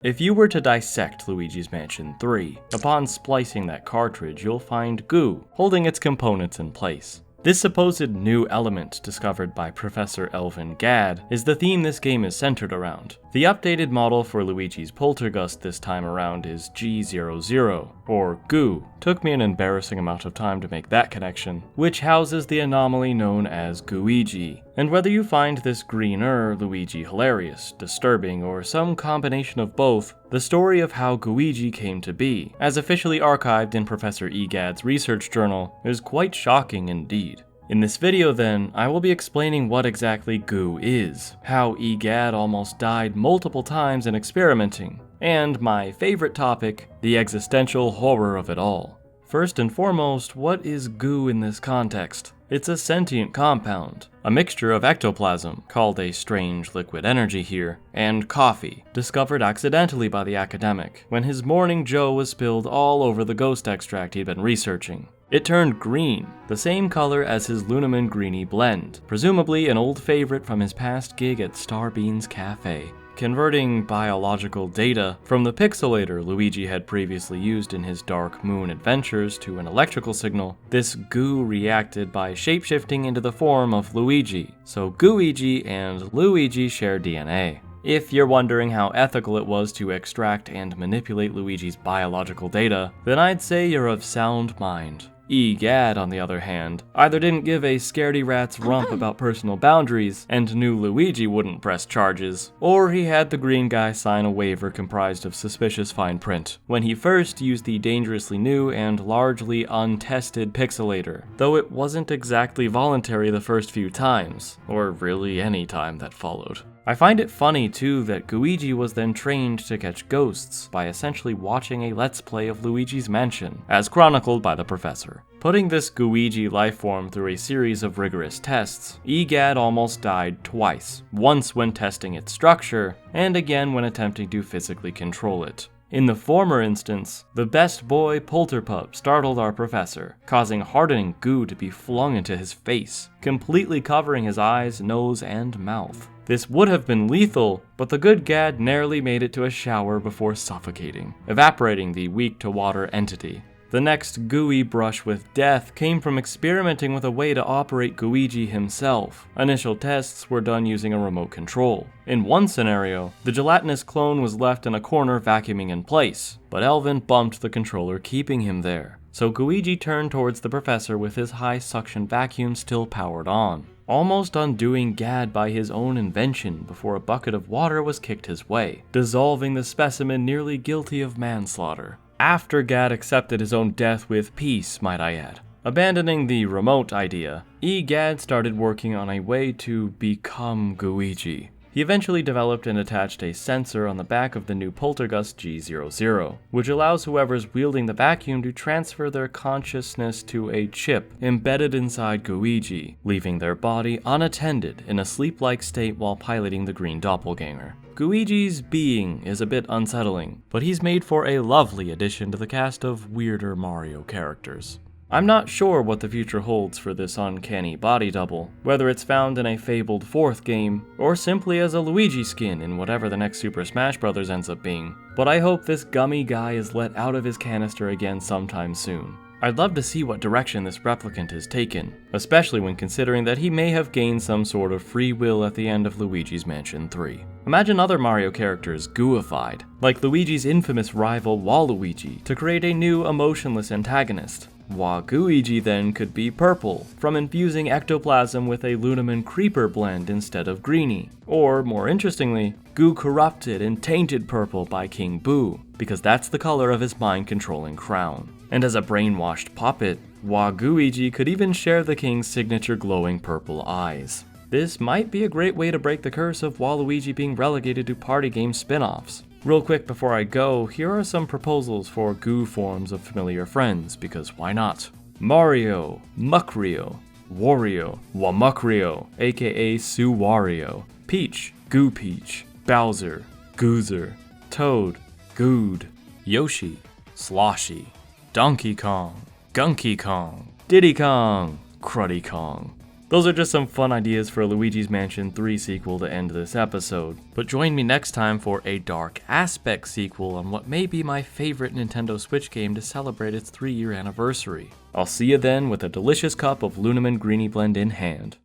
If you were to dissect Luigi's Mansion 3, upon splicing that cartridge, you'll find goo, holding its components in place. This supposed new element discovered by Professor Elvin Gadd is the theme this game is centered around. The updated model for Luigi's Poltergust this time around is G00, or goo. Took me an embarrassing amount of time to make that connection, which houses the anomaly known as Gooigi. And whether you find this greener Luigi hilarious, disturbing, or some combination of both, the story of how Gooigi came to be, as officially archived in Professor E. Gadd's research journal, is quite shocking indeed. In this video then, I will be explaining what exactly goo is, how E. Gadd almost died multiple times in experimenting, and my favorite topic, the existential horror of it all. First and foremost, what is goo in this context? It's a sentient compound, a mixture of ectoplasm, called a strange liquid energy here, and coffee, discovered accidentally by the academic when his morning joe was spilled all over the ghost extract he'd been researching. It turned green, the same color as his Lunaman Greenie blend, presumably an old favorite from his past gig at Starbeans Cafe. Converting biological data from the pixelator Luigi had previously used in his Dark Moon adventures to an electrical signal, this goo reacted by shapeshifting into the form of Luigi, so Gooigi and Luigi share DNA. If you're wondering how ethical it was to extract and manipulate Luigi's biological data, then I'd say you're of sound mind. E. Gadd, on the other hand, either didn't give a scaredy rat's rump about personal boundaries and knew Luigi wouldn't press charges, or he had the green guy sign a waiver comprised of suspicious fine print when he first used the dangerously new and largely untested pixelator, though it wasn't exactly voluntary the first few times, or really any time that followed. I find it funny too that Gooigi was then trained to catch ghosts by essentially watching a let's play of Luigi's Mansion, as chronicled by the professor. Putting this Gooigi lifeform through a series of rigorous tests, E. Gadd almost died twice, once when testing its structure, and again when attempting to physically control it. In the former instance, the best boy Polterpup startled our professor, causing hardening goo to be flung into his face, completely covering his eyes, nose, and mouth. This would have been lethal, but the good Gadd narrowly made it to a shower before suffocating, evaporating the weak-to-water entity. The next gooey brush with death came from experimenting with a way to operate Gooigi himself. Initial tests were done using a remote control. In one scenario, the gelatinous clone was left in a corner vacuuming in place, but Elvin bumped the controller, keeping him there. So Gooigi turned towards the professor with his high suction vacuum still powered on, almost undoing Gadd by his own invention before a bucket of water was kicked his way, dissolving the specimen nearly guilty of manslaughter. After Gadd accepted his own death with peace, might I add. Abandoning the remote idea, E. Gadd started working on a way to become Gooigi. He eventually developed and attached a sensor on the back of the new Poltergust G00, which allows whoever's wielding the vacuum to transfer their consciousness to a chip embedded inside Gooigi, leaving their body unattended in a sleep-like state while piloting the green doppelganger. Gooigi's being is a bit unsettling, but he's made for a lovely addition to the cast of weirder Mario characters. I'm not sure what the future holds for this uncanny body double, whether it's found in a fabled 4th game, or simply as a Luigi skin in whatever the next Super Smash Bros. Ends up being, but I hope this gummy guy is let out of his canister again sometime soon. I'd love to see what direction this replicant is taken, especially when considering that he may have gained some sort of free will at the end of Luigi's Mansion 3. Imagine other Mario characters gooified, like Luigi's infamous rival Waluigi, to create a new emotionless antagonist. Gooigi then could be purple, from infusing ectoplasm with a Lunaman Creeper blend instead of Greenie. Or, more interestingly, Goo corrupted and tainted purple by King Boo, because that's the color of his mind-controlling crown. And as a brainwashed puppet, Gooigi could even share the king's signature glowing purple eyes. This might be a great way to break the curse of Waluigi being relegated to party game spin-offs. Real quick before I go, here are some proposals for goo forms of familiar friends, because why not? Mario, Muckrio, Wario, Wamuckrio, aka Suwario, Peach, Goo Peach, Bowser, Goozer, Toad, Good, Yoshi, Sloshy, Donkey Kong, Gunky Kong, Diddy Kong, Cruddy Kong, Those are just some fun ideas for a Luigi's Mansion 3 sequel to end this episode. But join me next time for a Dark Aspect sequel on what may be my favorite Nintendo Switch game to celebrate its 3-year anniversary. I'll see you then with a delicious cup of Lunaman Greenie Blend in hand.